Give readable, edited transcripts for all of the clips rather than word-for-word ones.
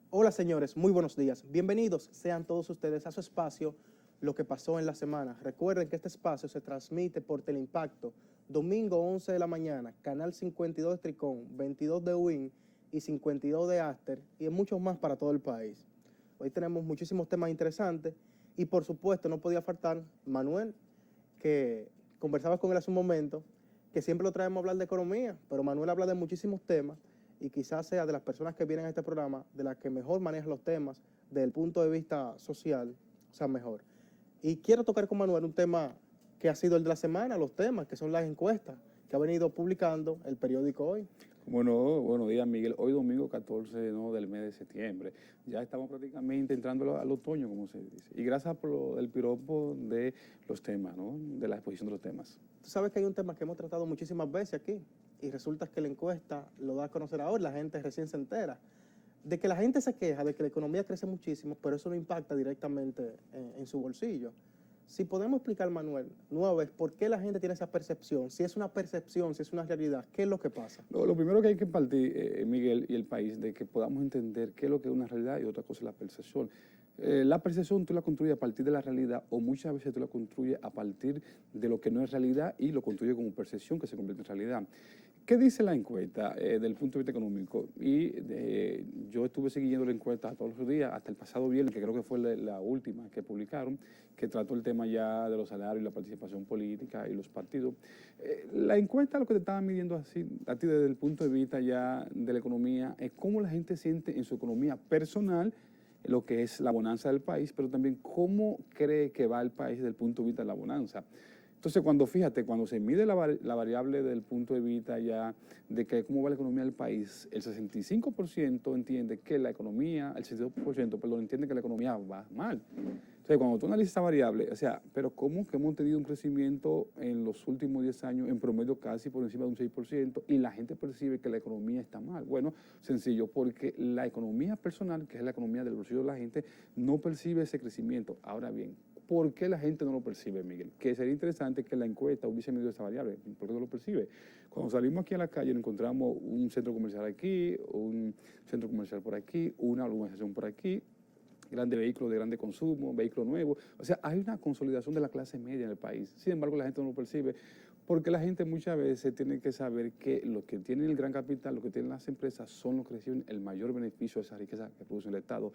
Hola señores, muy buenos días. Bienvenidos sean todos ustedes a su espacio Lo que pasó en la semana. Recuerden que este espacio se transmite por Teleimpacto, domingo 11 de la mañana, canal 52 de Tricón, 22 de Win y 52 de Aster y en muchos más para todo el país. Hoy tenemos muchísimos temas interesantes y por supuesto no podía faltar Manuel, que conversaba con él hace un momento, que siempre lo traemos a hablar de economía, pero Manuel habla de muchísimos temas y quizás sea de las personas que vienen a este programa de las que mejor maneja los temas desde el punto de vista social, o sea, mejor. Y quiero tocar con Manuel un tema que ha sido el de la semana, los temas, que son las encuestas que ha venido publicando el periódico Hoy. Bueno, buenos días, Miguel. Hoy domingo 14, ¿no?, del mes de septiembre. Ya estamos prácticamente entrando al otoño, como se dice. Y gracias por el piropo de los temas, ¿no?, de la exposición de los temas. Tú sabes que hay un tema que hemos tratado muchísimas veces aquí y resulta que la encuesta lo da a conocer ahora, la gente recién se entera. De que la gente se queja de que la economía crece muchísimo, pero eso no impacta directamente en su bolsillo. Si podemos explicar, Manuel, nueva vez, por qué la gente tiene esa percepción, si es una percepción, si es una realidad, ¿qué es lo que pasa? Lo primero que hay que partir, Miguel, y el país, de que podamos entender qué es lo que es una realidad y otra cosa es la percepción. La percepción tú la construyes a partir de la realidad o muchas veces tú la construyes a partir de lo que no es realidad y lo construyes como percepción que se convierte en realidad. ¿Qué dice la encuesta del punto de vista económico? Yo estuve siguiendo la encuesta todos los días, hasta el pasado viernes, que creo que fue la última que publicaron, que trató el tema ya de los salarios, la participación política y los partidos. La encuesta lo que te estaba midiendo así, a ti desde el punto de vista ya de la economía, es cómo la gente siente en su economía personal lo que es la bonanza del país, pero también cómo cree que va el país desde el punto de vista de la bonanza. Entonces, cuando se mide la variable del punto de vista ya de que cómo va la economía del país, el 65% entiende que la economía, el 62%, perdón, entiende que la economía va mal. Entonces, cuando tú analizas esa variable, o sea, pero ¿cómo que hemos tenido un crecimiento en los últimos 10 años en promedio casi por encima de un 6% y la gente percibe que la economía está mal? Bueno, sencillo, porque la economía personal, que es la economía del bolsillo de la gente, no percibe ese crecimiento. Ahora bien, ¿por qué la gente no lo percibe, Miguel? Que sería interesante que la encuesta hubiese medido esa variable. ¿Por qué no lo percibe? Cuando salimos aquí a la calle encontramos un centro comercial aquí, un centro comercial por aquí, una urbanización por aquí, grandes vehículos de grande consumo, vehículos nuevos. O sea, hay una consolidación de la clase media en el país. Sin embargo, la gente no lo percibe porque la gente muchas veces tiene que saber que los que tienen el gran capital, los que tienen las empresas, son los que reciben el mayor beneficio de esa riqueza que produce el Estado.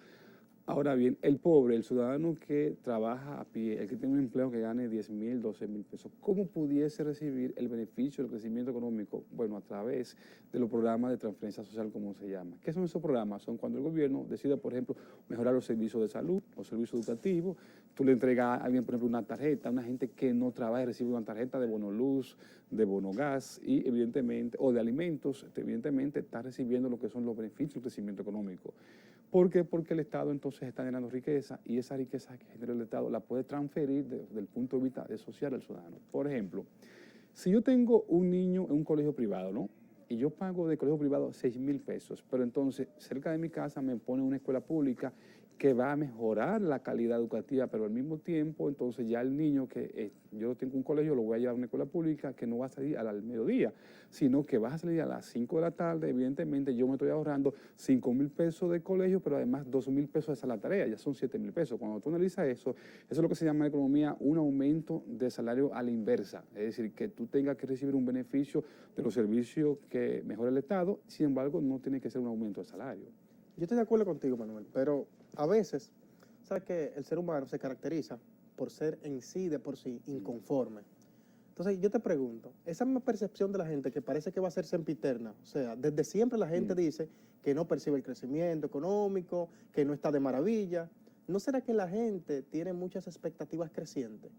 Ahora bien, el pobre, el ciudadano que trabaja a pie, el que tiene un empleo que gane 10,000, 12,000 pesos, ¿cómo pudiese recibir el beneficio del crecimiento económico? Bueno, a través de los programas de transferencia social, como se llama. ¿Qué son esos programas? Son cuando el gobierno decide, por ejemplo, mejorar los servicios de salud, los servicios educativos. Tú le entregas a alguien, por ejemplo, una tarjeta, a una gente que no trabaja y recibe una tarjeta de bono luz, de bono gas y evidentemente, o de alimentos, evidentemente está recibiendo lo que son los beneficios del crecimiento económico. ¿Por qué? Porque el Estado entonces está generando riqueza y esa riqueza que genera el Estado la puede transferir desde el punto de vista de social al ciudadano. Por ejemplo, si yo tengo un niño en un colegio privado, ¿no?, y yo pago de colegio privado 6,000 pesos, pero entonces cerca de mi casa me ponen una escuela pública que va a mejorar la calidad educativa, pero al mismo tiempo, entonces ya el niño yo tengo un colegio, lo voy a llevar a una escuela pública que no va a salir al mediodía, sino que va a salir a las 5 de la tarde, evidentemente yo me estoy ahorrando 5,000 pesos de colegio, pero además 2,000 pesos de la tarea, ya son 7,000 pesos. Cuando tú analizas eso es lo que se llama en economía un aumento de salario a la inversa, es decir, que tú tengas que recibir un beneficio de los servicios que mejora el Estado, sin embargo no tiene que ser un aumento de salario. Yo estoy de acuerdo contigo, Manuel, pero a veces, sabes que el ser humano se caracteriza por ser en sí, de por sí, inconforme. Entonces yo te pregunto, esa misma percepción de la gente que parece que va a ser sempiterna, o sea, desde siempre la gente dice que no percibe el crecimiento económico, que no está de maravilla, ¿no será que la gente tiene muchas expectativas crecientes?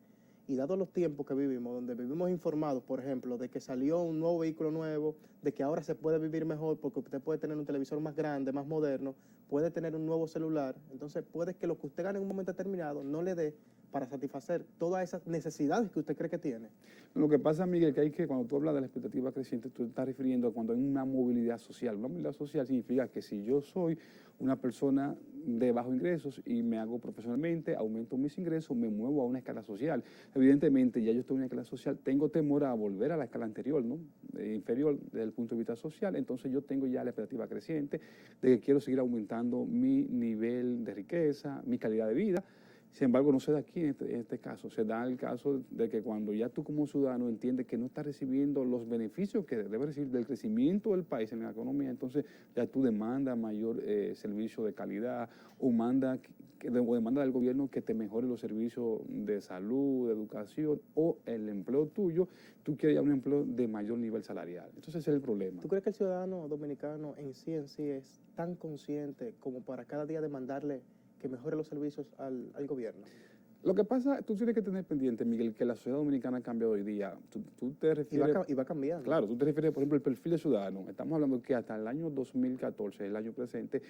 Y dados los tiempos que vivimos, donde vivimos informados, por ejemplo, de que salió un nuevo vehículo nuevo, de que ahora se puede vivir mejor porque usted puede tener un televisor más grande, más moderno, puede tener un nuevo celular, entonces puede que lo que usted gane en un momento determinado no le dé para satisfacer todas esas necesidades que usted cree que tiene? Lo que pasa, Miguel, que cuando tú hablas de la expectativa creciente, tú estás refiriendo a cuando hay una movilidad social. Una movilidad social significa que si yo soy una persona de bajos ingresos y me hago profesionalmente, aumento mis ingresos, me muevo a una escala social. Evidentemente, ya yo estoy en una escala social, tengo temor a volver a la escala anterior, ¿no? Inferior desde el punto de vista social, entonces yo tengo ya la expectativa creciente de que quiero seguir aumentando mi nivel de riqueza, mi calidad de vida. Sin embargo, no se da aquí en este caso. Se da el caso de que cuando ya tú como ciudadano entiendes que no estás recibiendo los beneficios que debes recibir del crecimiento del país en la economía, entonces ya tú demandas mayor servicio de calidad o demanda del gobierno que te mejore los servicios de salud, de educación o el empleo tuyo. Tú quieres ya un empleo de mayor nivel salarial. Entonces ese es el problema. ¿Tú crees que el ciudadano dominicano en sí es tan consciente como para cada día demandarle que mejore los servicios al gobierno? Lo que pasa, tú tienes que tener pendiente, Miguel, que la sociedad dominicana ha cambiado hoy día. Tú te refieres... Y va cambiando. Claro, tú te refieres, por ejemplo, el perfil de ciudadano. Estamos hablando que hasta el año 2014, el año presente,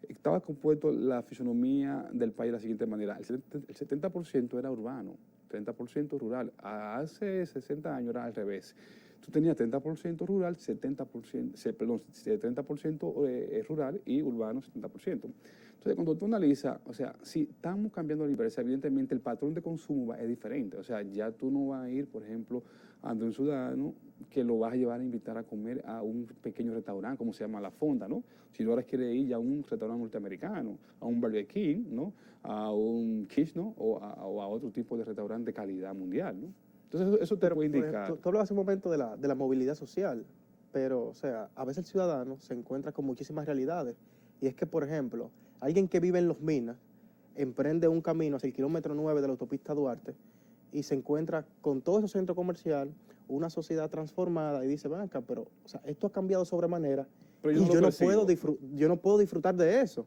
estaba compuesto la fisonomía del país de la siguiente manera. El 70% era urbano, 30% rural. Hace 60 años era al revés. Tú tenías 30% rural, 70% rural y urbano 70%. Entonces, cuando tú analizas, o sea, si estamos cambiando la inversa, evidentemente el patrón de consumo es diferente. O sea, ya tú no vas a ir, por ejemplo, ante un ciudadano que lo vas a llevar a invitar a comer a un pequeño restaurante, como se llama La Fonda, ¿no? Si tú ahora quieres ir ya a un restaurante norteamericano, a un Burger King, ¿no? A un Kish, ¿no? O a otro tipo de restaurante de calidad mundial, ¿no? Entonces, eso te puede indicar. Tú hablabas hace un momento de la movilidad social, pero, o sea, a veces el ciudadano se encuentra con muchísimas realidades. Y es que, por ejemplo, alguien que vive en Los Minas emprende un camino hacia el kilómetro 9 de la autopista Duarte y se encuentra con todo ese centro comercial, una sociedad transformada, y dice, ven acá, pero, o sea, esto ha cambiado sobremanera y yo no puedo disfrutar de eso.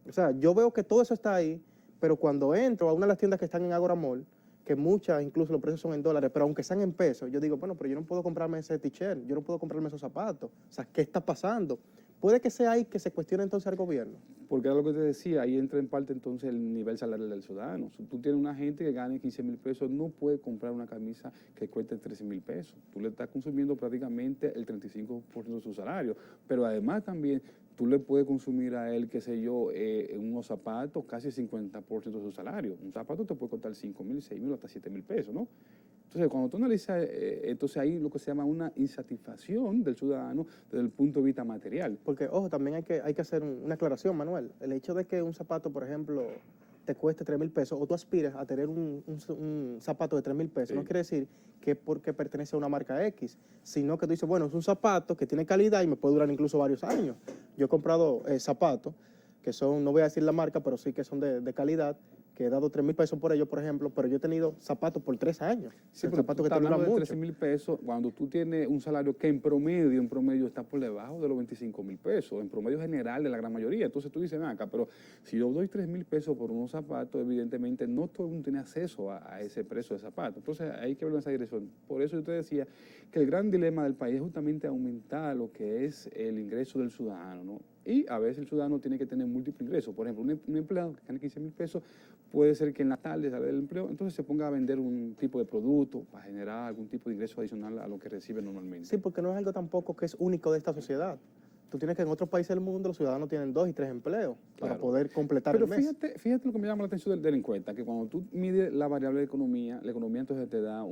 O sea, yo veo que todo eso está ahí, pero cuando entro a una de las tiendas que están en Agora Mall, que muchas, incluso los precios son en dólares, pero aunque sean en pesos, yo digo, bueno, pero yo no puedo comprarme ese t-shirt, yo no puedo comprarme esos zapatos. O sea, ¿qué está pasando? Puede que sea ahí que se cuestione entonces al gobierno. Porque era lo que te decía, ahí entra en parte entonces el nivel salarial del ciudadano. Si tú tienes una gente que gane 15,000 pesos, no puede comprar una camisa que cueste 13,000 pesos. Tú le estás consumiendo prácticamente el 35% de su salario. Pero además también tú le puedes consumir a él, qué sé yo, unos zapatos, casi 50% de su salario. Un zapato te puede costar 5,000, 6,000 hasta 7,000 pesos, ¿no? Entonces, cuando tú analizas, entonces ahí lo que se llama una insatisfacción del ciudadano desde el punto de vista material. Porque, ojo, también hay que hacer una aclaración, Manuel. El hecho de que un zapato, por ejemplo, te cueste 3,000 pesos o tú aspires a tener un zapato de 3,000 pesos, Sí. no quiere decir que es porque pertenece a una marca X, sino que tú dices, bueno, es un zapato que tiene calidad y me puede durar incluso varios años. Yo he comprado zapatos que son, no voy a decir la marca, pero sí que son de calidad, que he dado 3,000 pesos por ellos, por ejemplo, pero yo he tenido zapatos por 3 años. Sí, pero zapatos tú que estás te duran hablando de mucho. 13,000 pesos cuando tú tienes un salario que en promedio está por debajo de los 25,000 pesos, en promedio general de la gran mayoría. Entonces tú dices, acá, pero si yo doy 3,000 pesos por unos zapatos, evidentemente no todo el mundo tiene acceso a ese precio de zapatos. Entonces hay que verlo en esa dirección. Por eso yo te decía que el gran dilema del país es justamente aumentar lo que es el ingreso del ciudadano, ¿no? Y a veces el ciudadano tiene que tener múltiples ingresos. Por ejemplo, un empleado que gane 15,000 pesos puede ser que en la tarde sale del empleo, entonces se ponga a vender un tipo de producto para generar algún tipo de ingreso adicional a lo que recibe normalmente. Sí, porque no es algo tampoco que es único de esta sociedad. Tú tienes que en otros países del mundo los ciudadanos tienen 2 y 3 empleos para poder completar el mes. Pero fíjate lo que me llama la atención de la encuesta, que cuando tú mides la variable de economía, la economía entonces te da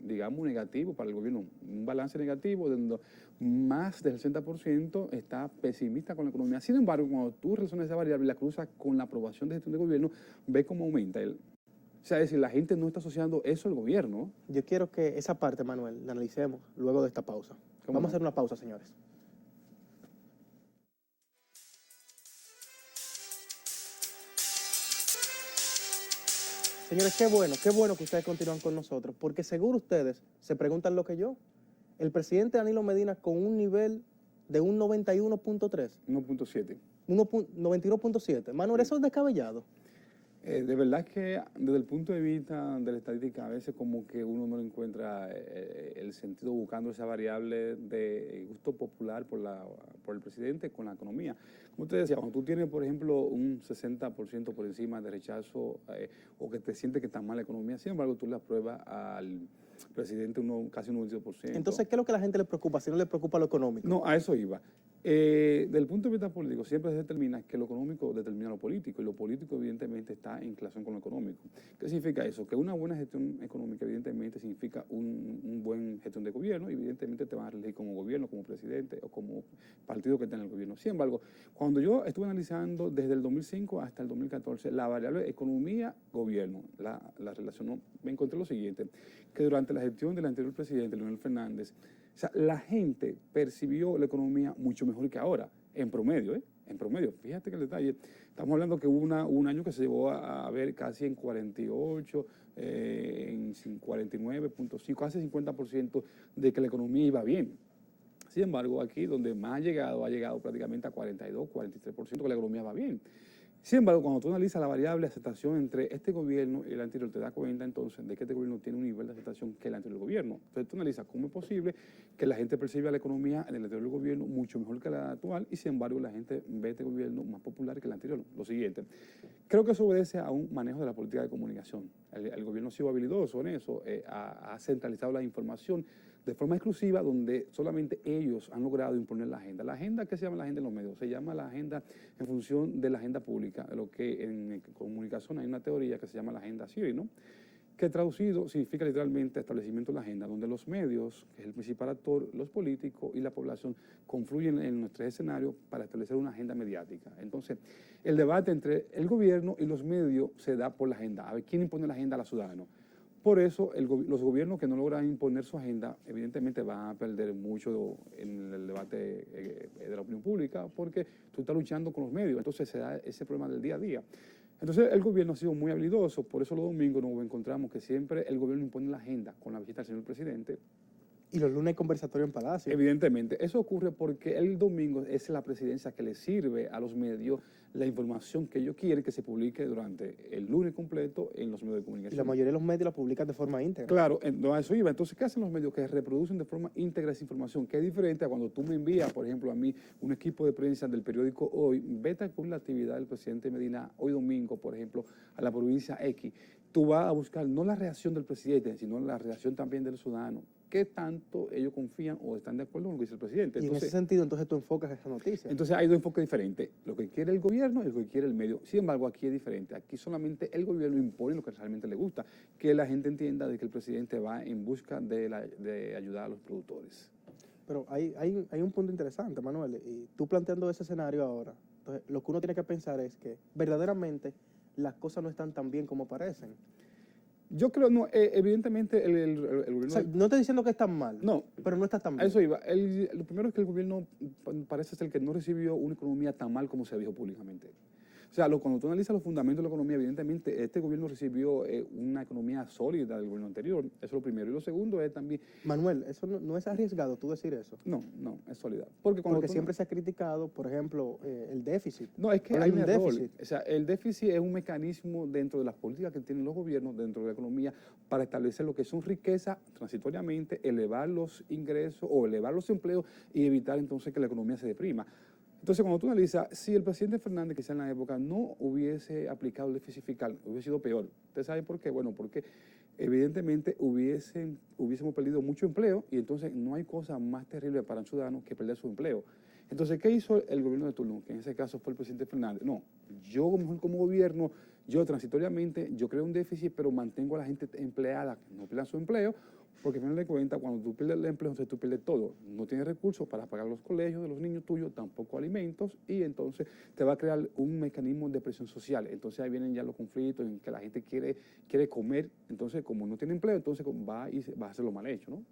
digamos, negativo para el gobierno, un balance negativo, donde más del 60% está pesimista con la economía. Sin embargo, cuando tú relacionas esa variable y la cruzas con la aprobación de gestión de gobierno, ves cómo aumenta el... O sea, es decir, la gente no está asociando eso al gobierno. Yo quiero que esa parte, Manuel, la analicemos luego de esta pausa. Vamos a hacer una pausa, señores. Señores, qué bueno que ustedes continúan con nosotros, porque seguro ustedes se preguntan lo que yo. El presidente Danilo Medina con un nivel de un 91.3. 1.7. 91.7. Manuel, eso es descabellado. De verdad que desde el punto de vista de la estadística, a veces como que uno no le encuentra el sentido buscando esa variable de gusto popular por el presidente con la economía. Como te decía, cuando tú tienes, por ejemplo, un 60% por encima de rechazo o que te sientes que está mal la economía, sin embargo, tú le apruebas al presidente casi un 92%. Entonces, ¿qué es lo que a la gente le preocupa si no le preocupa lo económico? No, a eso iba. Desde el punto de vista político, siempre se determina que lo económico determina lo político, y lo político evidentemente está en relación con lo económico. ¿Qué significa eso? Que una buena gestión económica evidentemente significa un buen gestión de gobierno, y evidentemente te van a elegir como gobierno, como presidente o como partido que esté en el gobierno. Sin embargo, cuando yo estuve analizando desde el 2005 hasta el 2014 la variable economía-gobierno, la relación, me encontré lo siguiente, que durante la gestión del anterior presidente, Leonel Fernández, o sea, la gente percibió la economía mucho mejor que ahora, en promedio, ¿eh? En promedio. Fíjate que el detalle, estamos hablando que hubo un año que se llegó a ver casi en 48, en 49.5, casi 50% de que la economía iba bien. Sin embargo, aquí donde más ha llegado prácticamente a 42, 43%, que la economía va bien. Sin embargo, cuando tú analizas la variable de aceptación entre este gobierno y el anterior, te das cuenta entonces de que este gobierno tiene un nivel de aceptación que el anterior gobierno. Entonces tú analizas cómo es posible que la gente perciba la economía en el anterior gobierno mucho mejor que la actual, y sin embargo la gente ve este gobierno más popular que el anterior. Lo siguiente, creo que eso obedece a un manejo de la política de comunicación. El gobierno ha sido habilidoso en eso, ha centralizado la información de forma exclusiva, donde solamente ellos han logrado imponer la agenda. La agenda, ¿qué se llama la agenda en los medios? Se llama la agenda en función de la agenda pública, de lo que en comunicación hay una teoría que se llama la agenda Siri, ¿no? Que traducido significa literalmente establecimiento de la agenda, donde los medios, que es el principal actor, los políticos y la población confluyen en nuestro escenario para establecer una agenda mediática. Entonces, el debate entre el gobierno y los medios se da por la agenda. A ver, ¿quién impone la agenda a los ciudadanos? Por eso, los gobiernos que no logran imponer su agenda, evidentemente van a perder mucho en el debate de la opinión pública, porque tú estás luchando con los medios, entonces se da ese problema del día a día. Entonces, el gobierno ha sido muy habilidoso, por eso los domingos nos encontramos que siempre el gobierno impone la agenda con la visita del señor presidente. Y los lunes conversatorio en Palacio. Evidentemente, eso ocurre porque el domingo es la presidencia que le sirve a los medios la información que ellos quieren que se publique durante el lunes completo en los medios de comunicación. Y la mayoría de los medios la publican de forma íntegra. Claro, no, a eso iba. Entonces, ¿qué hacen los medios? Que reproducen de forma íntegra esa información, que es diferente a cuando tú me envías, por ejemplo, a mí, un equipo de prensa del periódico Hoy, vete con la actividad del presidente Medina hoy domingo, por ejemplo, a la provincia X. Tú vas a buscar no la reacción del presidente, sino la reacción también del ciudadano. ¿Qué tanto ellos confían o están de acuerdo con lo que dice el presidente? Entonces, y en ese sentido, entonces tú enfocas esa noticia. Entonces hay dos enfoques diferentes, lo que quiere el gobierno y lo que quiere el medio. Sin embargo, aquí es diferente. Aquí solamente el gobierno impone lo que realmente le gusta, que la gente entienda de que el presidente va en busca de ayudar a los productores. Pero hay un punto interesante, Manuel, y tú planteando ese escenario ahora, entonces lo que uno tiene que pensar es que verdaderamente las cosas no están tan bien como parecen. Yo creo, no, evidentemente el gobierno... O sea, no estoy diciendo que están mal, no, pero no está tan bien. A eso iba. Lo primero es que el gobierno parece ser que no recibió una economía tan mal como se dijo públicamente. O sea, cuando tú analizas los fundamentos de la economía, evidentemente este gobierno recibió una economía sólida del gobierno anterior. Eso es lo primero. Y lo segundo es también... Manuel, ¿eso no es arriesgado tú decir eso? No, es sólida. Porque siempre se ha criticado, por ejemplo, el déficit. No, es que hay un error. déficit. O sea, el déficit es un mecanismo dentro de las políticas que tienen los gobiernos, dentro de la economía, para establecer lo que son riquezas transitoriamente, elevar los ingresos o elevar los empleos y evitar entonces que la economía se deprima. Entonces, cuando tú analizas, si el presidente Fernández, quizá en la época, no hubiese aplicado el déficit fiscal, hubiese sido peor. ¿Usted sabe por qué? Bueno, porque evidentemente hubiésemos perdido mucho empleo, y entonces no hay cosa más terrible para un ciudadano que perder su empleo. Entonces, ¿qué hizo el gobierno de turno? Que en ese caso fue el presidente Fernández. No, yo mejor como gobierno, yo transitoriamente, yo creo un déficit, pero mantengo a la gente empleada, que no pierdan su empleo, porque al final de cuentas, cuando tú pierdes el empleo, entonces tú pierdes todo. No tienes recursos para pagar los colegios de los niños tuyos, tampoco alimentos, y entonces te va a crear un mecanismo de presión social. Entonces ahí vienen ya los conflictos en que la gente quiere comer, entonces como no tiene empleo, entonces va a hacer lo mal hecho, ¿no?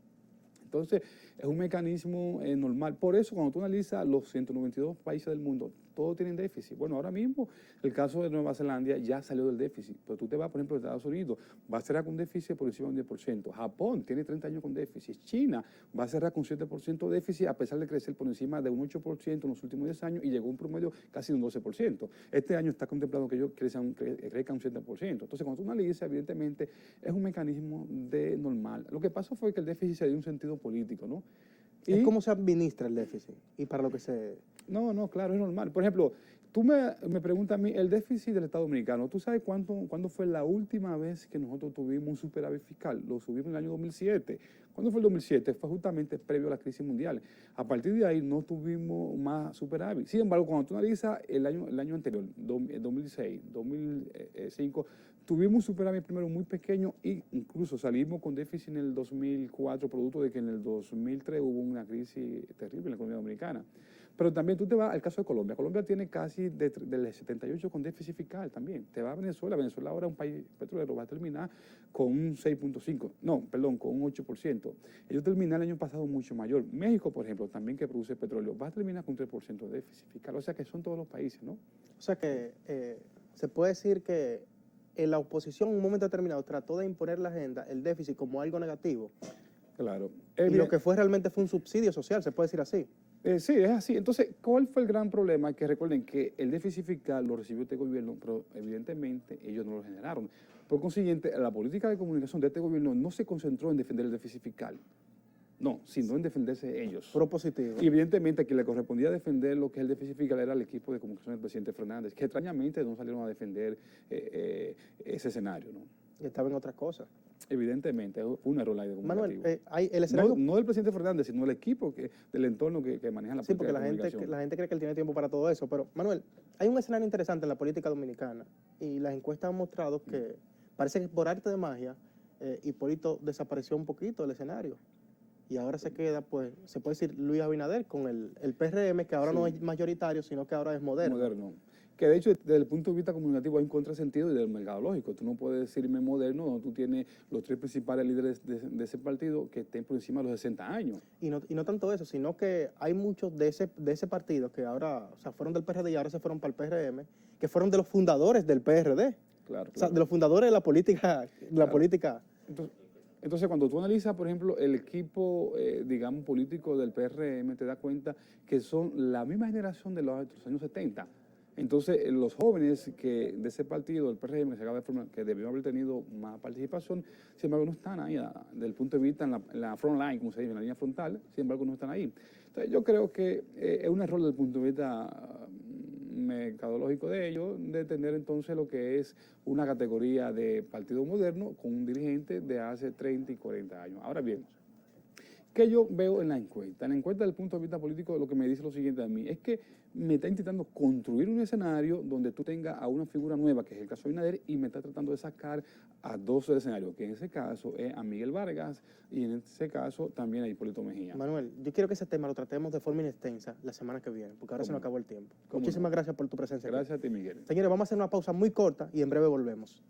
Entonces, es un mecanismo normal. Por eso, cuando tú analizas los 192 países del mundo, todos tienen déficit. Bueno, ahora mismo el caso de Nueva Zelanda ya salió del déficit, pero tú te vas, por ejemplo, a Estados Unidos, va a cerrar con déficit por encima del 10%. Japón tiene 30 años con déficit. China va a cerrar con 7% de déficit a pesar de crecer por encima de un 8% en los últimos 10 años y llegó a un promedio casi de un 12%. Este año está contemplado que ellos crezcan un 7%. Entonces, cuando tú analizas, evidentemente, es un mecanismo de normal. Lo que pasó fue que el déficit se dio un sentido político, ¿no? Es cómo se administra el déficit y para lo que se... No, claro, es normal. Por ejemplo, tú me preguntas a mí, el déficit del Estado Dominicano, ¿tú sabes cuándo fue la última vez que nosotros tuvimos un superávit fiscal? Lo subimos en el año 2007. ¿Cuándo fue el 2007? Fue justamente previo a la crisis mundial. A partir de ahí no tuvimos más superávit. Sin embargo, cuando tú analizas el año anterior, 2006, 2005, tuvimos un superávit primero muy pequeño e incluso salimos con déficit en el 2004, producto de que en el 2003 hubo una crisis terrible en la economía dominicana. Pero también tú te vas al caso de Colombia. Colombia tiene casi del 78 con déficit fiscal también. Te vas a Venezuela. Venezuela ahora es un país petrolero. Va a terminar con un 6.5. No, perdón, con un 8%. Ellos terminaron el año pasado mucho mayor. México, por ejemplo, también que produce petróleo, va a terminar con un 3% de déficit fiscal. O sea que son todos los países, ¿no? O sea que se puede decir que la oposición en un momento determinado trató de imponer la agenda, el déficit, como algo negativo. Claro. Y lo que fue realmente fue un subsidio social, se puede decir así. Sí, es así. Entonces, ¿cuál fue el gran problema? Que recuerden que el déficit fiscal lo recibió este gobierno, pero evidentemente ellos no lo generaron. Por consiguiente, la política de comunicación de este gobierno no se concentró en defender el déficit fiscal, no, sino en defenderse ellos. Propositivo. Y evidentemente a quien le correspondía defender lo que es el déficit fiscal era el equipo de comunicación del presidente Fernández, que extrañamente no salieron a defender ese escenario, ¿no? Y estaba en otras cosas. Evidentemente, fue un error ahí de comunicativo. Manuel, el escenario... no del presidente Fernández, sino del equipo, del entorno que maneja la política. Sí, porque de comunicación. la gente cree que él tiene tiempo para todo eso. Pero, Manuel, hay un escenario interesante en la política dominicana y las encuestas han mostrado que parece que por arte de magia Hipólito desapareció un poquito del escenario. Y ahora se queda, pues, se puede decir Luis Abinader con el PRM, que ahora no es mayoritario, sino que ahora es moderno. Que de hecho, desde el punto de vista comunicativo hay un contrasentido y del mercadológico. Tú no puedes decirme moderno donde tú tienes los tres principales líderes de ese partido que estén por encima de los 60 años. Y no tanto eso, sino que hay muchos de ese partido que ahora, o sea, fueron del PRD y ahora se fueron para el PRM, que fueron de los fundadores del PRD. Claro. O sea, de los fundadores de la política. Entonces, cuando tú analizas, por ejemplo, el equipo, digamos, político del PRM, te das cuenta que son la misma generación de los años 70. Entonces, los jóvenes de ese partido, del PRM, que se acaba de formar, que debió haber tenido más participación, sin embargo, no están ahí, desde el punto de vista en la front line, como se dice, en la línea frontal, sin embargo, no están ahí. Entonces, yo creo que es un error desde el punto de vista mercadológico de ellos, de tener entonces lo que es una categoría de partido moderno con un dirigente de hace 30 y 40 años. Ahora bien, ¿qué yo veo en la encuesta? En la encuesta, desde el punto de vista político, lo que me dice lo siguiente a mí es que me está intentando construir un escenario donde tú tengas a una figura nueva, que es el caso de Abinader, y me está tratando de sacar a dos escenarios, que en ese caso es a Miguel Vargas y en ese caso también a Hipólito Mejía. Manuel, yo quiero que ese tema lo tratemos de forma inextensa la semana que viene, porque ahora se nos acabó el tiempo. Muchísimas gracias por tu presencia. Gracias a ti, Miguel. Señores, vamos a hacer una pausa muy corta y en breve volvemos.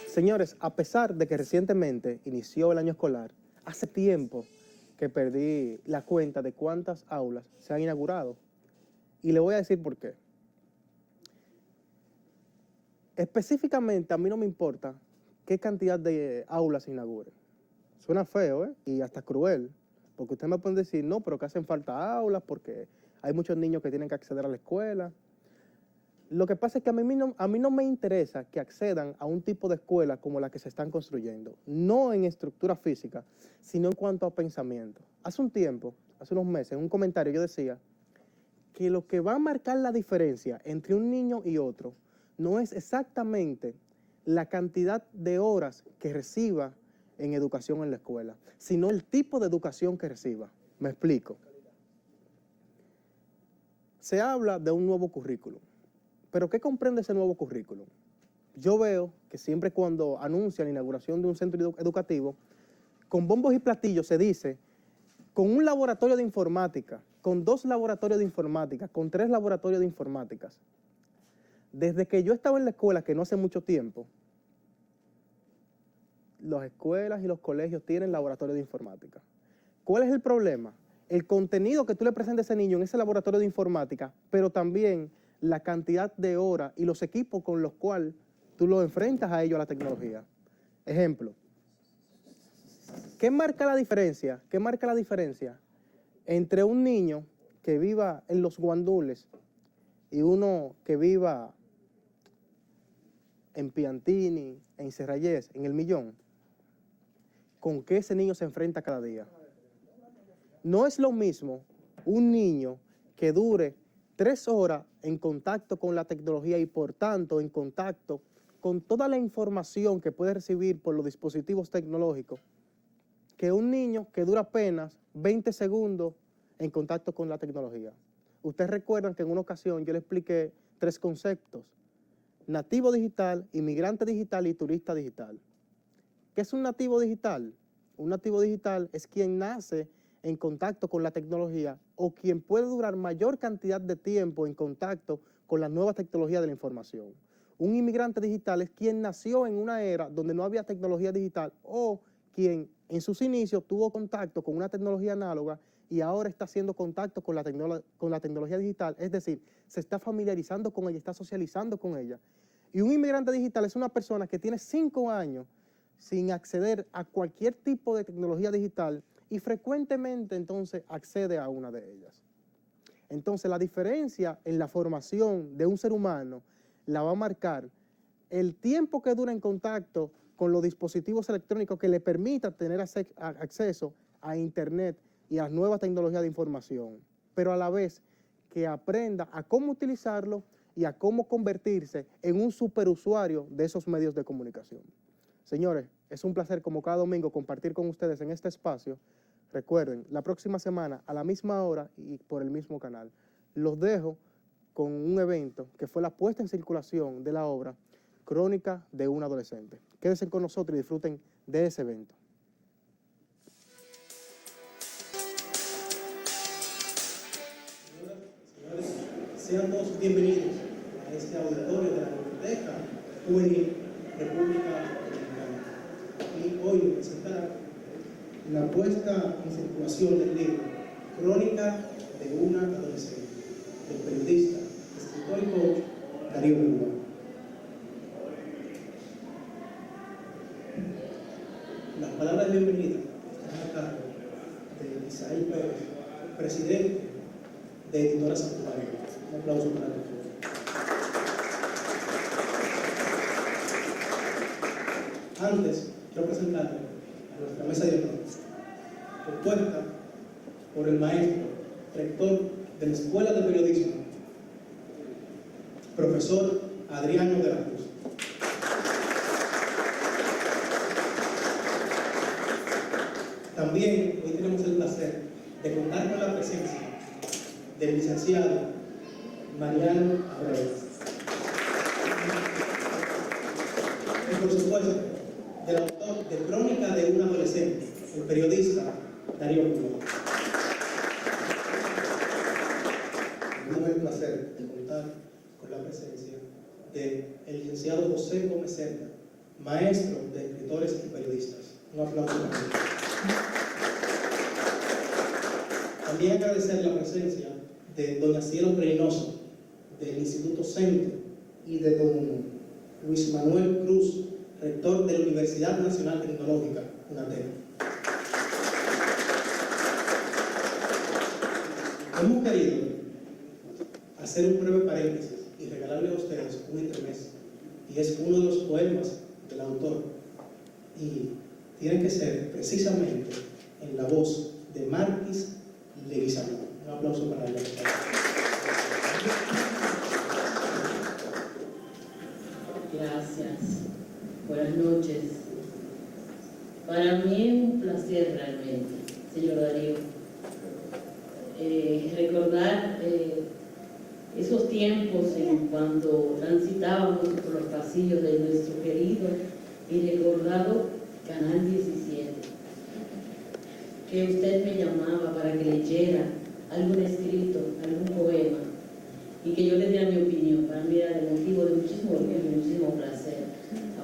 Señores, a pesar de que recientemente inició el año escolar, hace tiempo que perdí la cuenta de cuántas aulas se han inaugurado. Y le voy a decir por qué. Específicamente, a mí no me importa qué cantidad de aulas se inauguren. Suena feo, ¿eh? Y hasta cruel, porque ustedes me pueden decir, no, pero que hacen falta aulas porque hay muchos niños que tienen que acceder a la escuela. Lo que pasa es que a mí no me interesa que accedan a un tipo de escuela como la que se están construyendo, no en estructura física, sino en cuanto a pensamiento. Hace un tiempo, hace unos meses, en un comentario yo decía que lo que va a marcar la diferencia entre un niño y otro no es exactamente la cantidad de horas que reciba en educación en la escuela, sino el tipo de educación que reciba. Me explico. Se habla de un nuevo currículum. ¿Pero qué comprende ese nuevo currículum? Yo veo que siempre cuando anuncian la inauguración de un centro educativo, con bombos y platillos se dice, con un laboratorio de informática, con 2 laboratorios de informática, con 3 laboratorios de informáticas. Desde que yo estaba en la escuela, que no hace mucho tiempo, las escuelas y los colegios tienen laboratorios de informática. ¿Cuál es el problema? El contenido que tú le presentas a ese niño en ese laboratorio de informática, pero también la cantidad de horas y los equipos con los cuales tú lo enfrentas a ellos a la tecnología. Ejemplo, ¿qué marca la diferencia? ¿Qué marca la diferencia entre un niño que viva en los Guandules y uno que viva en Piantini, en Serrayes, en El Millón? ¿Con qué ese niño se enfrenta cada día? No es lo mismo un niño que dure 3 horas en contacto con la tecnología y por tanto en contacto con toda la información que puede recibir por los dispositivos tecnológicos, que un niño que dura apenas 20 segundos en contacto con la tecnología. Ustedes recuerdan que en una ocasión yo le expliqué 3 conceptos: nativo digital, inmigrante digital y turista digital. ¿Qué es un nativo digital? Un nativo digital es quien nace en contacto con la tecnología o quien puede durar mayor cantidad de tiempo en contacto con la nueva tecnología de la información. Un inmigrante digital es quien nació en una era donde no había tecnología digital o quien en sus inicios tuvo contacto con una tecnología análoga y ahora está haciendo contacto con la tecnología digital, es decir, se está familiarizando con ella, está socializando con ella. Y un inmigrante digital es una persona que tiene 5 años sin acceder a cualquier tipo de tecnología digital y frecuentemente entonces accede a una de ellas. Entonces la diferencia en la formación de un ser humano la va a marcar el tiempo que dura en contacto con los dispositivos electrónicos que le permita tener acceso a Internet y a las nuevas tecnologías de información, pero a la vez que aprenda a cómo utilizarlo y a cómo convertirse en un superusuario de esos medios de comunicación. Señores, es un placer como cada domingo compartir con ustedes en este espacio. Recuerden, la próxima semana a la misma hora y por el mismo canal. Los dejo con un evento que fue la puesta en circulación de la obra Crónica de un adolescente. Quédense con nosotros y disfruten de ese evento. Señores, sean todos bienvenidos a este auditorio de la Biblioteca Juvenil República Dominicana. Y hoy presentará la puesta en circulación del libro Crónica de una adolescente, del periodista, escritor y coach Darío Bergua. Las palabras de bienvenida están a cargo de Isaíl Pérez, presidente de Editora Santuario. Un aplauso para él. Antes, quiero presentarle a nuestra mesa de honor, compuesta por el maestro, rector de la Escuela de Periodismo, profesor Adriano de la Cruz. También hoy tenemos el placer de contar con la presencia del licenciado Mariano Abreu. Y por supuesto, del autor de Crónica de un adolescente, el periodista Darío Bergua. Tenemos el placer de contar con la presencia del licenciado José Gómez Cerda, maestro de escritores y periodistas. Un aplauso para él. También agradecer la presencia de doña Cielo Reynoso, del Instituto Centro, y de don Luis Manuel Cruz, rector de la Universidad Nacional Tecnológica, UNATEC. Hemos querido hacer un breve paréntesis y regalarle a ustedes un intermés, y es uno de los poemas del autor, y tiene que ser precisamente en la voz de Marquis Leguizamón. Un aplauso para ella. Gracias. Buenas noches. Para mí es un placer realmente, señor Darío, recordar esos tiempos en cuando transitábamos por los pasillos de nuestro querido y recordado Canal 17, que usted me llamaba para que leyera algún escrito, algún poema, y que yo le diera mi opinión. Para mí era de motivo de muchísimo orgullo y muchísimo placer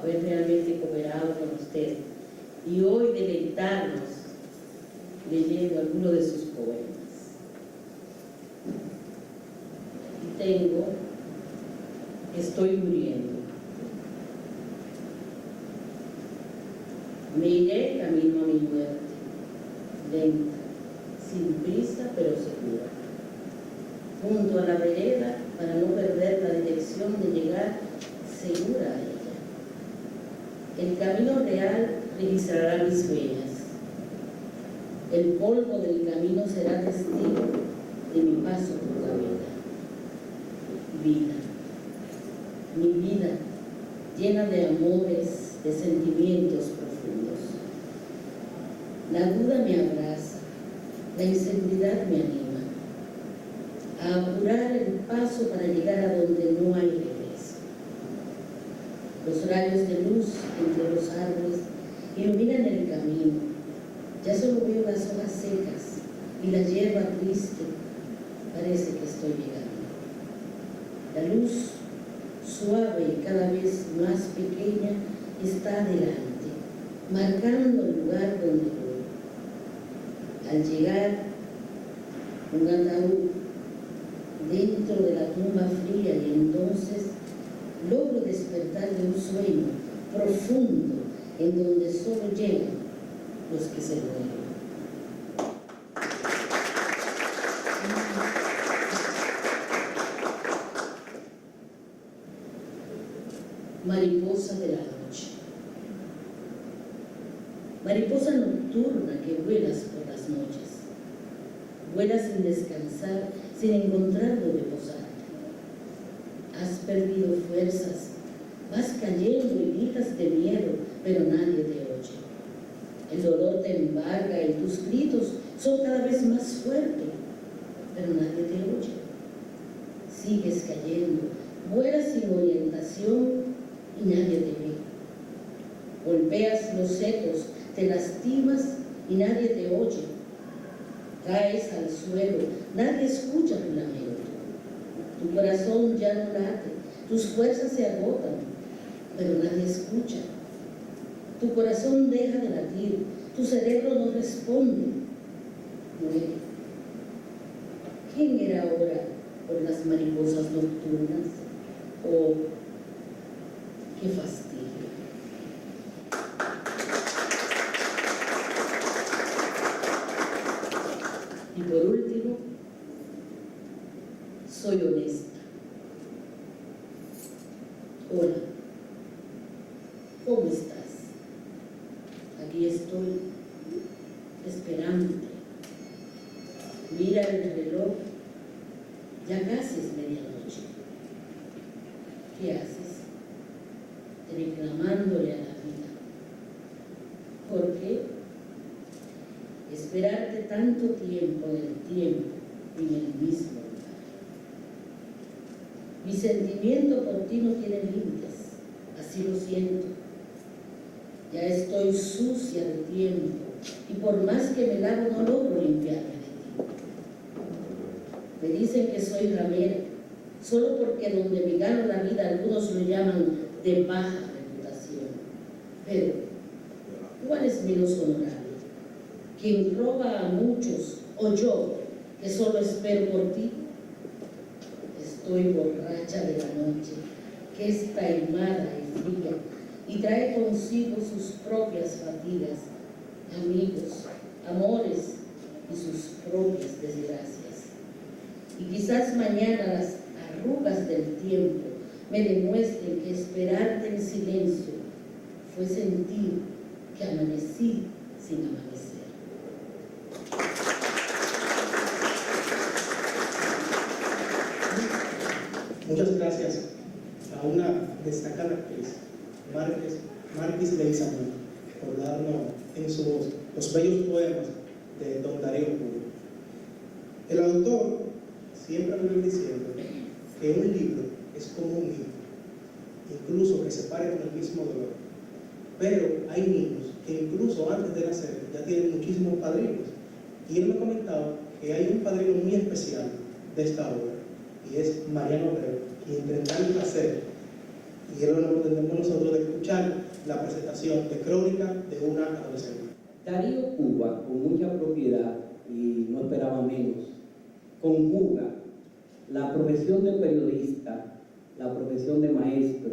haber realmente cooperado con usted y hoy deleitarnos leyendo algunos de sus poemas. Y tengo Estoy muriendo. Me iré camino a mi muerte, lenta, sin prisa pero segura, junto a la vereda para no perder la dirección de llegar segura a ella. El camino real registrará mis huellas. El polvo del camino será testigo de mi paso por la vida. Vida, mi vida, llena de amores, de sentimientos profundos. La duda me abraza, la inseguridad me anima a apurar el paso para llegar a donde no hay regreso. Los rayos de luz entre los árboles iluminan el camino. Ya solo veo las hojas secas y la hierba triste. Parece que estoy llegando. La luz, suave y cada vez más pequeña, está adelante, marcando el lugar donde voy. Al llegar, un ataúd dentro de la tumba fría, y entonces logro despertar de un sueño profundo en donde solo llegan los que se mueren. Mariposa de la noche. Mariposa nocturna que vuelas por las noches. Vuelas sin descansar, sin encontrar donde posar. Has perdido fuerzas, vas cayendo y gritas de miedo, pero nadie te oye. El dolor te embarga y tus gritos son cada vez más fuertes, pero nadie te oye. Sigues cayendo, vuelas sin orientación y nadie te ve. Golpeas los ecos, te lastimas y nadie te oye. Caes al suelo, nadie escucha tu lamento. Tu corazón ya no late, tus fuerzas se agotan, pero nadie escucha. Tu corazón deja de latir, tu cerebro no responde. Muere. ¿Quién era ahora por las mariposas nocturnas? Oh, qué fastidio. Y por último, soy honesta. Hola, ¿cómo estás? Aquí estoy, esperándote. Mira el reloj, ya casi es medianoche. ¿Qué haces? Reclamándole a la vida. ¿Por qué? Esperarte tanto tiempo en el tiempo y en el mismo lugar. Mi sentimiento por ti no tiene límites, así lo siento. Ya estoy sucia de tiempo y por más que me lavo no logro limpiarme de ti. Me dicen que soy ramera, solo porque donde me gano la vida algunos lo llaman de baja reputación. Pero, ¿cuál es menos honorable? ¿Quien roba a muchos o yo, que solo espero por ti? Estoy borracha de la noche, que es taimada y fría, y trae consigo sus propias fatigas, amigos, amores y sus propias desgracias. Y quizás mañana las arrugas del tiempo me demuestren que esperarte en silencio fue sentir que amanecí sin amanecer. Muchas gracias a una destacada actriz, Marquis Leguizamón, por darnos en su voz los bellos poemas de Don Darío Pulo. El autor siempre me viene diciendo que un libro es como un hijo, incluso que se pare con el mismo dolor. Pero hay niños que incluso antes de nacer ya tienen muchísimos padrinos. Y él me comentaba que hay un padrino muy especial de esta obra, y es Mariano Abreu, quien tendrá el placer y es lo que pretendemos nosotros de escuchar la presentación de Crónica de una adolescente. Darío Cuba, con mucha propiedad, y no esperaba menos, conjuga la profesión de periodista, la profesión de maestro,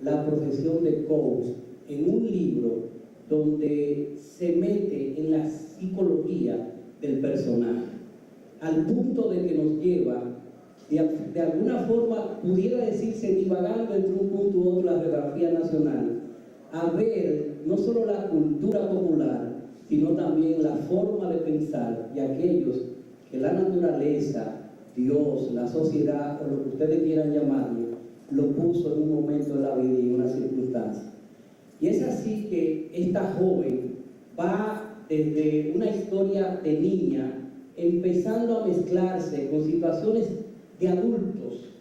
la profesión de coach, en un libro donde se mete en la psicología del personaje, al punto de que nos lleva, de alguna forma, pudiera decirse, divagando entre un punto u otro la geografía nacional, a ver no solo la cultura popular, sino también la forma de pensar de aquellos que la naturaleza, Dios, la sociedad, o lo que ustedes quieran llamarle, lo puso en un momento de la vida y en una circunstancia. Y es así que esta joven va desde una historia de niña, empezando a mezclarse con situaciones de adultos,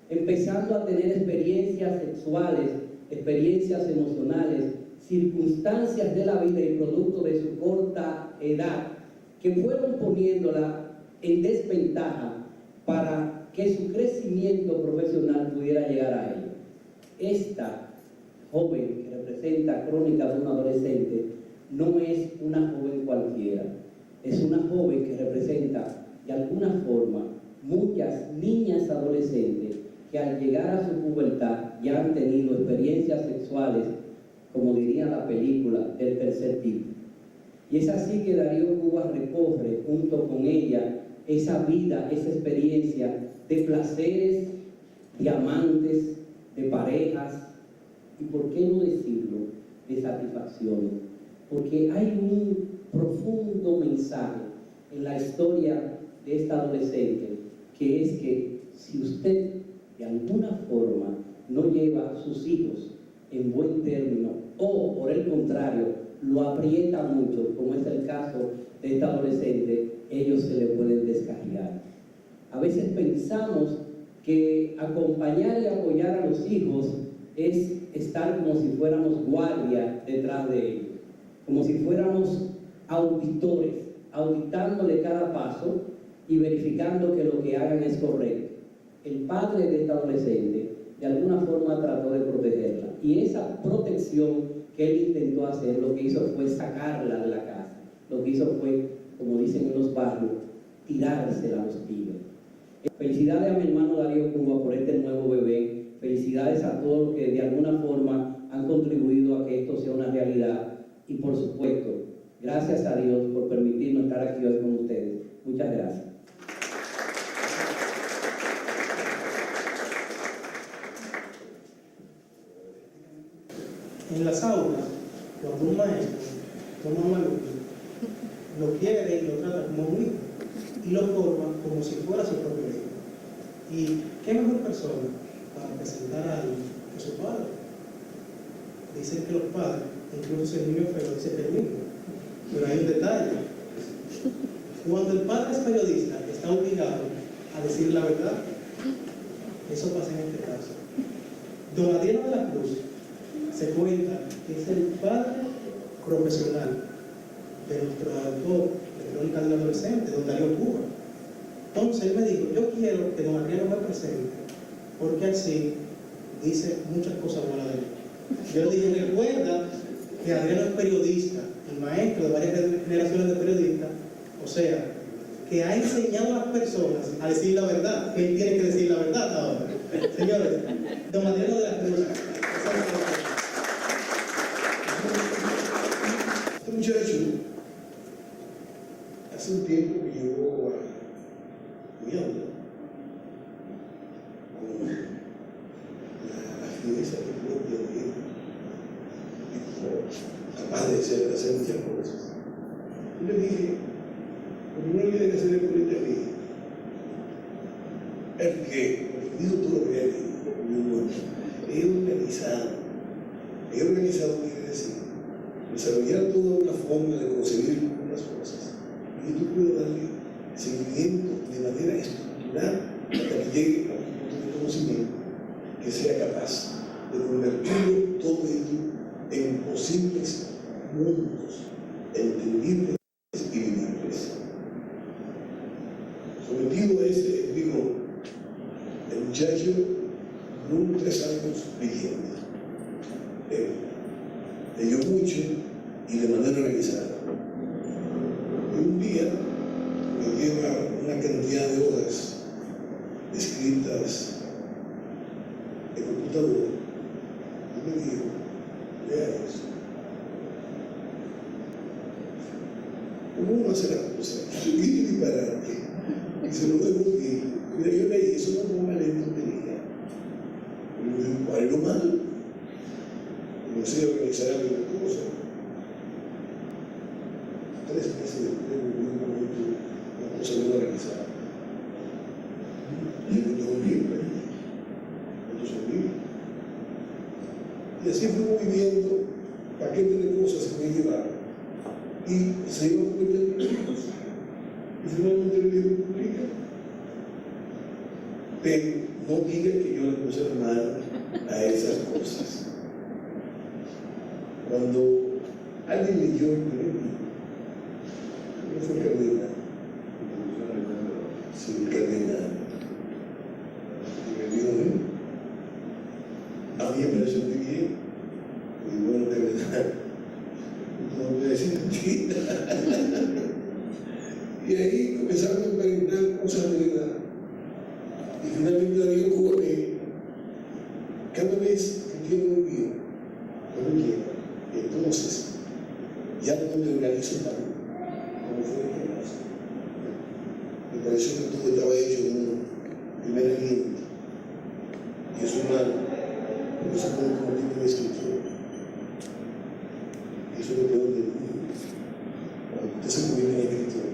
empezando a tener experiencias sexuales, experiencias emocionales, circunstancias de la vida y producto de su corta edad, que fueron poniéndola en desventaja para que su crecimiento profesional pudiera llegar a ella. Esta joven que representa Crónica de un adolescente no es una joven cualquiera, es una joven que representa de alguna forma muchas niñas adolescentes que al llegar a su pubertad ya han tenido experiencias sexuales, como diría la película, del tercer tipo. Y es así que Darío Cuba recorre junto con ella esa vida, esa experiencia de placeres, de amantes, de parejas, y por qué no decirlo, de satisfacciones, porque hay un profundo mensaje en la historia de esta adolescente, que es que si usted de alguna forma no lleva a sus hijos en buen término, o por el contrario, lo aprieta mucho, como es el caso de esta adolescente, ellos se le pueden descarriar. A veces pensamos que acompañar y apoyar a los hijos es estar como si fuéramos guardia detrás de ellos, como si fuéramos auditores, auditándole cada paso y verificando que lo que hagan es correcto. El padre de esta adolescente de alguna forma trató de protegerla, y esa protección que él intentó hacer, lo que hizo fue sacarla de la casa, lo que hizo fue, como dicen en los barrios, tirársela a los pibes. Felicidades a mi hermano Darío Cuba por este nuevo bebé, felicidades a todos los que de alguna forma han contribuido a que esto sea una realidad, y por supuesto, gracias a Dios por permitirnos estar aquí hoy con ustedes. Muchas gracias. En las aulas, cuando un maestro toma a un alumno, lo quiere y lo trata como un hijo y lo forma como si fuera su propio hijo. ¿Y qué mejor persona para presentar a alguien que su padre? Dicen que los padres, incluso si el niño es feo, dice que es el mismo. Pero hay un detalle. Cuando el padre es periodista, está obligado a decir la verdad. Eso pasa en este caso. Don Adriano de la Cruz se cuenta que es el padre profesional de nuestro autor de Crónica de un adolescente, don Darío Cuba. Entonces él me dijo, yo quiero que don Adriano me presente, porque así dice muchas cosas buenas de mí. Yo le dije, recuerda que Adriano es periodista y maestro de varias generaciones de periodistas, o sea, que ha enseñado a las personas a decir la verdad, que él tiene que decir la verdad ahora. Señores, don Adriano de la Cruz. Este muchacho hace un tiempo que llegó a mi aula con la fineza propia de él, capaz de hacer muchas cosas. Yo le dije, como uno tiene que hacer el político aquí, el que dijo todo lo que hay es organizado. Es organizado quiere decir desarrollar toda una forma de concebir unas cosas y tú puedes darle seguimiento de manera estructural hasta que llegue a un punto de conocimiento que sea capaz de convertirlo todo ello en posibles mundos entendibles y vivibles. Sometido a ese ritmo, el muchacho Luego 3 años leyendo. Leyó mucho y de manera organizada. Y un día me lleva una cantidad de hojas escritas en computadora y me dijo, lea eso. ¿Cómo uno hace la cosa? Y disparate. Y se lo devolví. Mira, yo leí eso, no ponga leer tontería. Y me dijo, ¿cuál es lo malo? Comencé a organizar algunas cosas. 3 meses después me dio un momento, una cosa bien organizada. Y yo tengo un libro ahí. Estos son libros. Y así fui moviendo paquetes de cosas que me llevaron. Y se iban publicando libros. Y finalmente el libro publica. Pero no diga que yo le puse la mano a esas cosas. Cuando alguien leyó el primer libro, no fue Cardenal, sí, el Cardenal, y me dijo, a mí me pareció muy bien, y bueno, Cardenal, no voy a decir mentira. Y ahí comenzaron a experimentar cosas de verdad. Y finalmente la digo con él, cada vez que quiero muy bien, no lo quiero. Entonces, ya no me organizo tanto como fue el caso. Me pareció que todo estaba hecho en un primer aliento. Y es humano, porque eso puede convertirme en escritor. Y eso es lo peor del mundo. Cuando usted se convierte en escritor,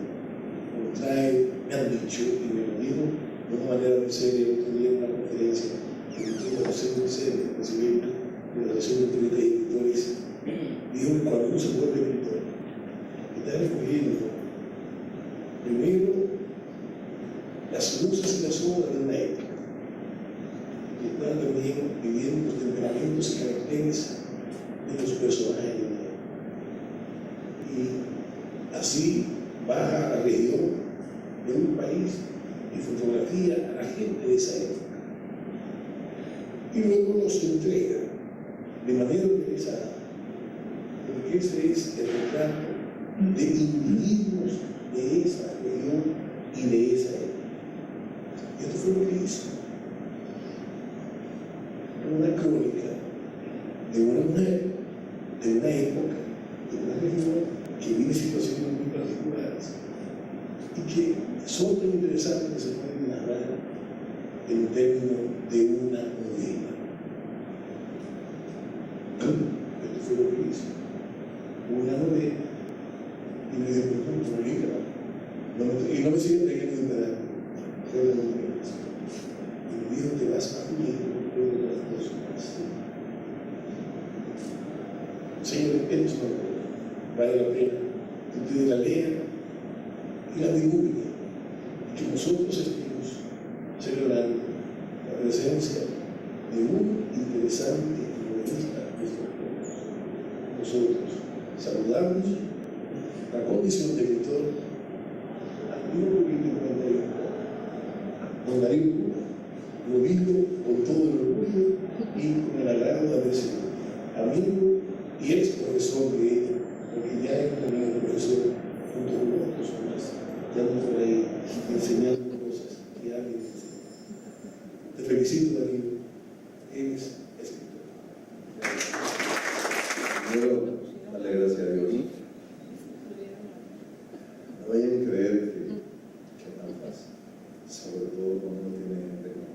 cuando trae, me han dicho, y me lo dijo de una manera muy seria, el otro día en una conferencia, que yo tuve que hacer muy seria, recibir la relación de escritores. Dijo que cuando uno se vuelve escritor, está escogiendo primero las musas y las obras de una época, y está también viviendo los temperamentos y caracteres de los personajes de una época. Y así baja a la región de un país y fotografía a la gente de esa época. Y luego nos entrega de manera organizada, porque ese es el retrato de individuos de esa región y de esa época. Y esto fue lo que hizo. Una crónica de una mujer, de una época, de una región que vive situaciones muy particulares y que son tan interesantes que se pueden narrar en términos de una novela. Esto fue lo que hizo. Una novela y me dijo, no, no, y no me sigue leyendo en verdad. Fue la novela. Y me dijo, te vas a unir luego de las 2 horas. Señor, es una novela. Vale la pena que ustedes la lean y la divulguen. Y que nosotros estemos celebrando la presencia de un interesante novelista de estos pueblos. Nosotros saludamos la condición de escritor al mismo político don Darío Cura. Lo digo con todo el orgullo y con el agrado de haber sido amigo y ex profesor de ella, porque ya es también profesor junto con otros más, ya no por ahí enseñando cosas que alguien enseña. Te felicito, Darío, eres escritor. Primero, darle gracias a Dios. No vayan a creer que es tan fácil, sobre todo cuando uno tiene gente como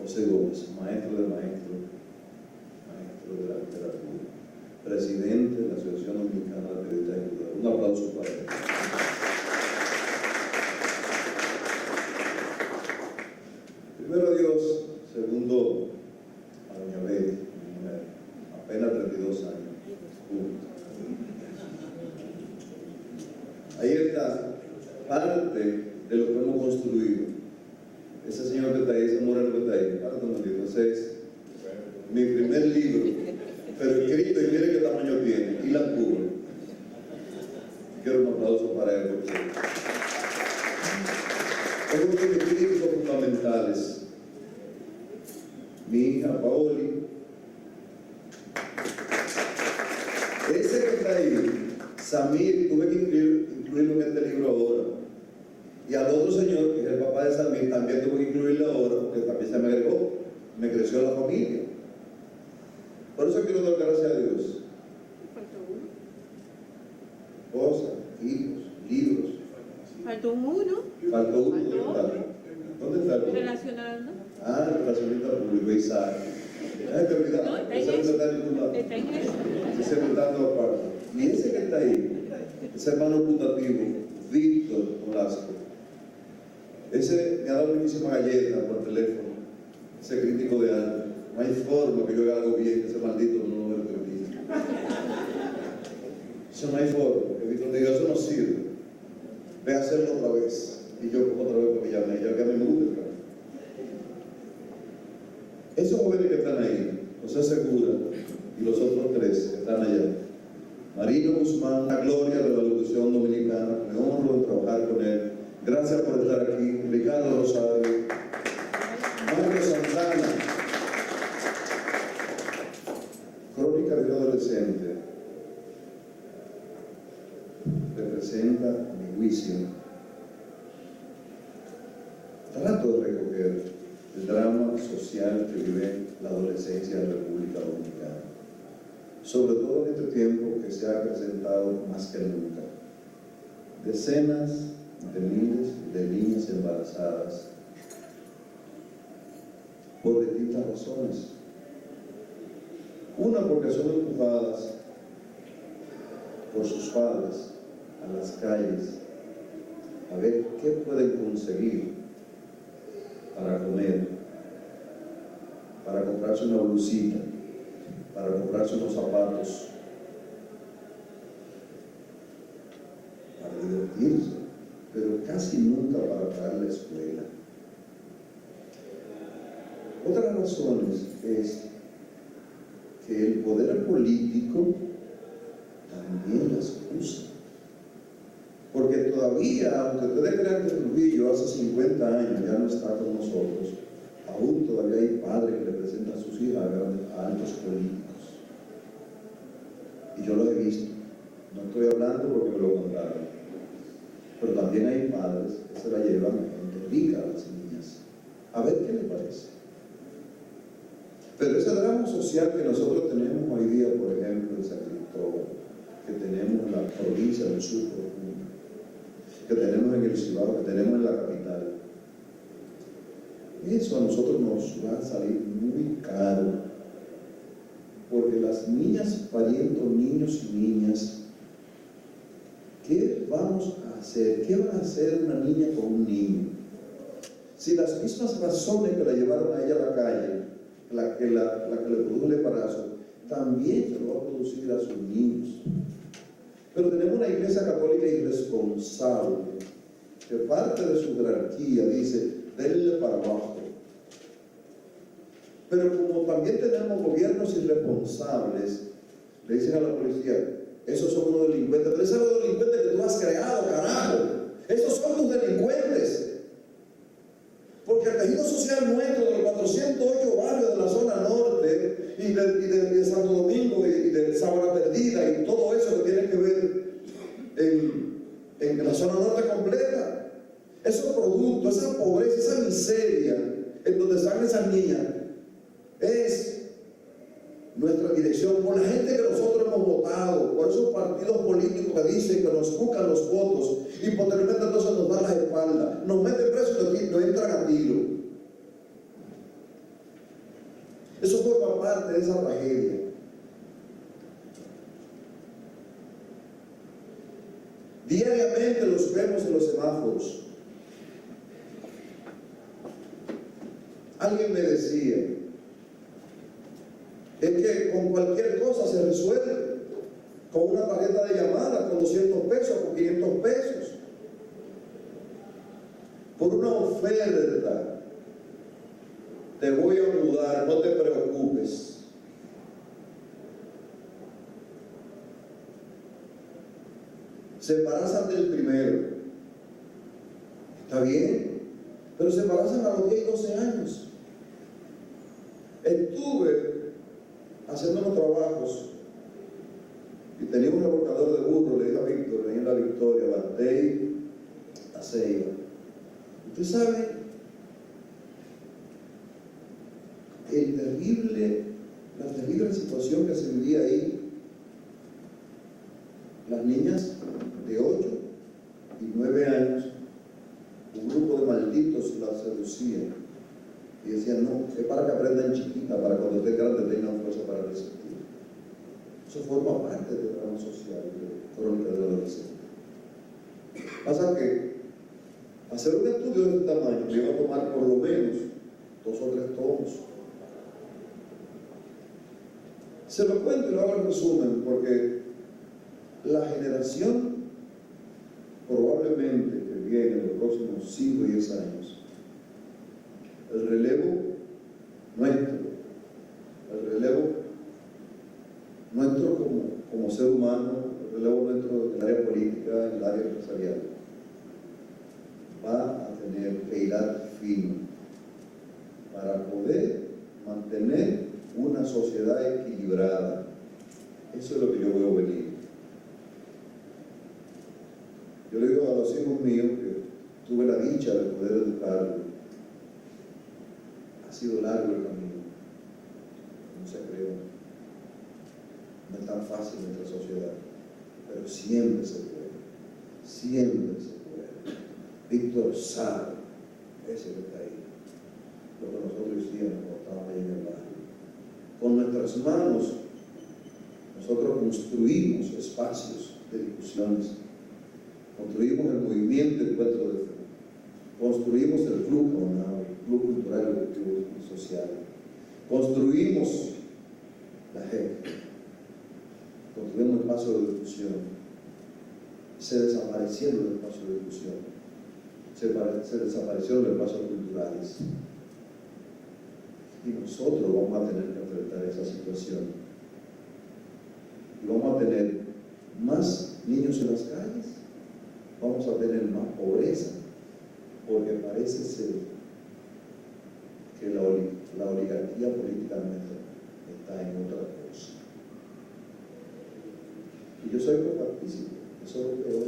José Gómez, maestro de maestro, maestro de la literatura, presidente de la Asociación Dominicana de Periodistas y Escritores. Un aplauso para él. Primero a Dios, segundo a doña Betty, mi mujer, apenas 32 años. Ahí está parte de lo que hemos construido. Ese señor que está ahí, ese moreno que está ahí, parte de un libro. Ese es mi primer libro, pero escrito, y mire qué tamaño tiene, y la cubre. Quiero un aplauso para él, porque es uno de mis críticos fundamentales. mi hija Paoli. Ese que está ahí, Samir, tuve que incluirlo en este libro ahora. Y al otro señor, que es el papá de Samir, también tuve que incluirlo ahora, porque también se me agregó, me creció la familia. Por eso quiero dar gracias a Dios. Cosas, hijos, libros. Faltó uno. Faltó uno. ¿Dónde está el otro? Relacionando. Ah, el relacionista público, Isaac. Ay, te olvidaste. No, está en Ese no eso. está en ningún lado. Está en eso. Ese no está en todas partes. Y ese que está ahí, ese hermano putativo, Víctor Olasco, ese me ha dado muchísima galleta por teléfono, ese crítico de arte. No hay forma que yo haga algo bien, ese maldito no lo permite. Eso no hay forma, que Víctor diga, eso no sirve. Ve a hacerlo otra vez. Y yo otra vez porque ya que a mí me gusta el trabajo. Esos jóvenes que están ahí, José Segura y los otros tres que están allá, Marino Guzmán, la gloria de la locución dominicana, me honro de trabajar con él. Gracias por estar aquí. Ricardo Rosario, Mario Santana. Crónica de un adolescente representa, a mi juicio, trato de recoger el drama social que vive la adolescencia de la República Dominicana, sobre todo en este tiempo que se ha presentado más que nunca. Decenas de miles de niñas embarazadas por distintas razones. Una, porque son empujadas por sus padres a las calles a ver qué pueden conseguir para comer, para comprarse una blusita, para comprarse unos zapatos, para divertirse, pero casi nunca para pagar la escuela. Otra de las razones es que el poder político también las usa. Porque todavía, aunque ustedes crean que Trujillo hace 50 años ya no está con nosotros, aún todavía hay padres que representan a sus hijas a altos políticos. Y yo lo he visto. No estoy hablando porque me lo contaron. Pero también hay padres que se la llevan a gente rica a las niñas. A ver qué les parece. Pero ese drama social que nosotros tenemos hoy día, por ejemplo, en San Cristóbal, que tenemos en la provincia del sur profundo, que tenemos en el Cibao, que tenemos en la capital, eso a nosotros nos va a salir muy caro, porque las niñas pariendo niños y niñas, ¿qué vamos a hacer? ¿Qué va a hacer una niña con un niño? Si las mismas razones que la llevaron a ella a la calle, la que le produjo el embarazo, también se lo va a producir a sus niños. Pero tenemos una iglesia católica irresponsable, que parte de su jerarquía dice, denle para abajo. Pero como también tenemos gobiernos irresponsables, le dicen a la policía, esos son unos delincuentes, pero esos son los delincuentes que tú has creado, carajo. Esos son tus delincuentes. Porque el tejido social nuestro de los 408 barrios de la zona norte y de Santo Domingo y de Sabana Perdida y todo eso que tiene que ver en la zona norte completa, esos productos, esa pobreza, esa miseria en donde están esas niñas, es nuestra dirección, por la gente que nosotros hemos votado, por esos partidos políticos que dicen que nos buscan los votos y posteriormente entonces nos dan la espalda, nos meten presos y nos entran a tiro. Eso forma parte de esa tragedia. Diariamente los vemos en los semáforos. Alguien me decía, es que con cualquier cosa se resuelve, con una tarjeta de llamada, con 200 pesos, con 500 pesos, por una oferta, te voy a mudar, no te preocupes. Se embarazan del primero, está bien, pero se embarazan a los 10 y 12 años. haciendo unos trabajos y tenía un remolcador de burro, le dije a Víctor, venía en la Victoria, Batey a Ceiba. Usted sabe la terrible situación que se vivía ahí. Las niñas de 8 y 9 años, un grupo de malditos las seducían y decían, no, es para que aprendan chiquita, para cuando esté grande tengan fuerza para resistir. Eso forma parte del drama social de crónica del adolescente. Pasa que hacer un estudio de este tamaño me iba a tomar por lo menos 2 o 3 tomos. Se lo cuento y lo hago en resumen, porque la generación probablemente que viene en los próximos 5 o 10 años, el relevo nuestro como ser humano, el relevo nuestro en el área política, en el área empresarial, va a tener que hilar fino para poder mantener una sociedad equilibrada. Eso es lo que yo veo venir. Yo le digo a los hijos míos que tuve la dicha de poder educarlos. Ha sido largo el camino, no se cree. No es tan fácil en nuestra sociedad, pero siempre se puede. Siempre se puede. Víctor sabe, ese que está ahí, lo que nosotros hicimos cuando estábamos ahí en el barrio. Con nuestras manos, nosotros construimos espacios de discusiones, construimos el movimiento de encuentro de fe, construimos el club comunal, el club cultural, educativo y social, construimos la gente, construimos el espacio de discusión, se desaparecieron los espacios de discusión, se desaparecieron los espacios culturales. Y nosotros vamos a tener que enfrentar esa situación. Y vamos a tener más niños en las calles, vamos a tener más pobreza, porque parece ser que la oligarquía política nuestra está en otra cosa. Y yo soy copartícipe, eso es lo peor.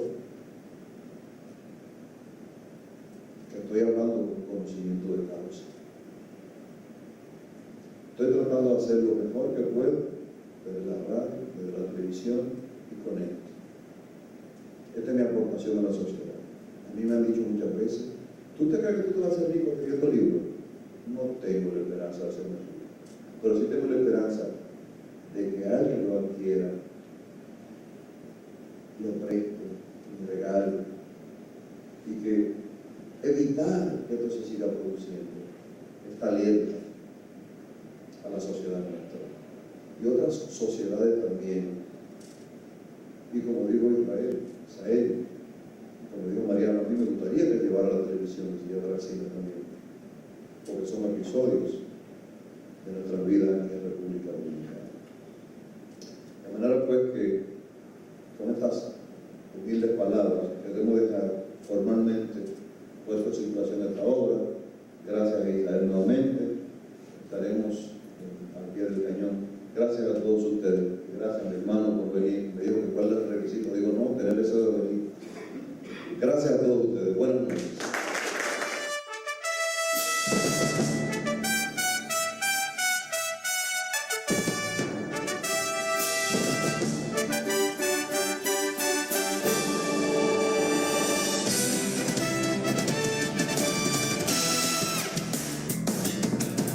Que estoy hablando con conocimiento de causa. Estoy tratando de hacer lo mejor que puedo desde la radio, desde la televisión y con esto. Esta es mi aportación a la sociedad. A mí me han dicho muchas veces, ¿tú te crees que tú te vas a hacer rico escribiendo libros? No tengo la esperanza de hacerme rico, pero sí tengo la esperanza de que alguien lo adquiera, lo preste, lo regale, y que evitar que esto se siga produciendo esta alerta a la sociedad nuestra y otras sociedades también. Y como digo Israel, como dijo Mariana, a mí me gustaría que llevara a la televisión y llevara al cine también, porque son episodios de nuestra vida en la República Dominicana. De manera pues que con estas humildes palabras queremos dejar formalmente puesto en circulación de esta obra. Gracias a Israel nuevamente, estaremos al pie del cañón. Gracias a todos ustedes, gracias a mi hermano por venir. Me dijo que cuál es el requisito, digo no, tener deseo de venir. Gracias a todos ustedes, buenas noches.